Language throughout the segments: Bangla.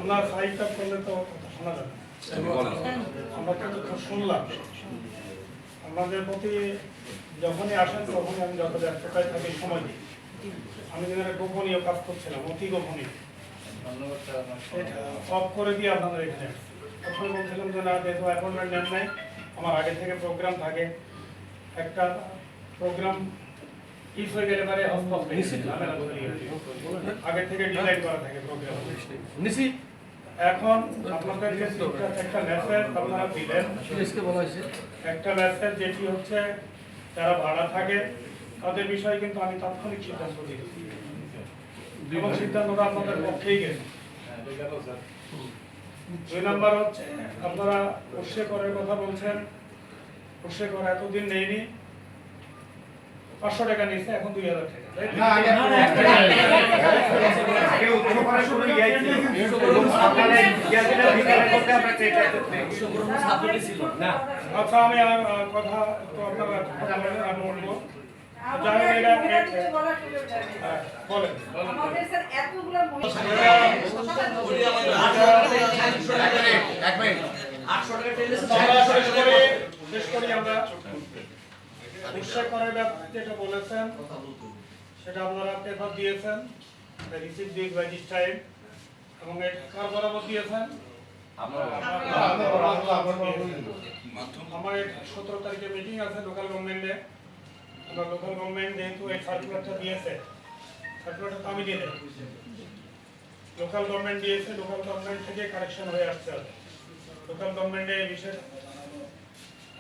আমরা সাইডটা করলে তো শোনা যাবে। আমরা তো শুনলাম আমাদের প্রতি যখনই আসেন তখনই আমি যত ব্যস্ততায় থাকি সময় দিই। আমি যেখানে গোপনীয় কাজ করছিলাম, অতি গোপনীয়, অফ করে দিয়ে আপনাদের এখানে প্রথমে বলছিলাম যে না, যেহেতু অ্যাপয়েন্টমেন্ট নেন নাই, আমার আগে থেকে প্রোগ্রাম থাকে, একটা প্রোগ্রাম ইস হয়ে গেলে পারে আগে থেকে ডিজাইন করা থাকে প্রোগ্রাম। এখন আপনাদেরকে একটা মেসেজ আপনারা দিলেন, একটা মেসেজ যেটি হচ্ছে যারা ভাড়া থাকে তাদের বিষয়ে কিন্তু আমি তাৎক্ষণিক সিদ্ধান্ত দিয়েছি এবং সিদ্ধান্তটা আপনাদের পক্ষেই গেছে। 2 নাম্বার হচ্ছে আপনারা উৎসে করার কথা বলছেন, উৎসে করা এতদিন নেইনি, 500 টাকা নিয়েছে, এখন 2000 টাকা। আচ্ছা, আমি কথা তো আপনারা আমি বলবো। যেটা বলেছেন সেটা আপনারা পেপার দিয়েছেন, রিসিভ দিক বাই দিস টাইম, এবং কার বরাবর দিয়েছেন? আমার 17 তারিখে মিটিং আছে লোকাল গভর্নমেন্টে। আমরা লোকাল গভর্নমেন্ট যেহেতু এই সার্কুলারটা দিয়েছে, সার্কুলারটা আমি দিয়ে দেব, লোকাল গভর্নমেন্ট দিয়েছে, লোকাল গভর্নমেন্ট থেকে কারেকশন হয়ে আসছে লোকাল গভর্নমেন্টে বিষয়।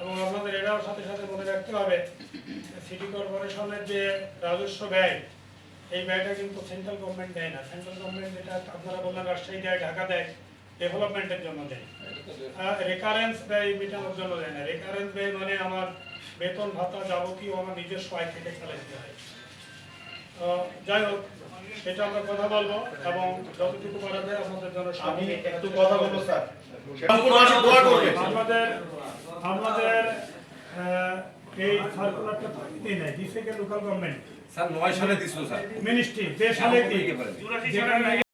এবং আপনাদের এটাও সাথে সাথে মনে রাখতে হবে, সিটি কর্পোরেশনের যে রাজস্ব ব্যয়, এই ব্যয়টা কিন্তু সেন্ট্রাল গভর্নমেন্ট দেয় না। সেন্ট্রাল গভর্নমেন্ট যেটা আপনারা বললেন রাজশাহী দেয়, ঢাকা দেয়, ডেভেলপমেন্টের জন্য দেয়, রেকারেন্স ব্যয় মেটানোর জন্য দেয় না। রেকারেন্স ব্যয় মানে আমার বেতন ভাতা যাবতীয় আমার নিজস্ব আয় থেকে চালাতে হয়। যাই হোক, এটা আমরা কথা বলবো এবং যতটুকু করা যায় আপনাদের জন্য। আমি একটু কথা বলবো স্যার, আমাদের এই সার্কুলারটা নাই দিছে লোকাল গভর্নমেন্ট স্যার 9 সালে দিছিল স্যার মিনিস্ট্রি, যে সালে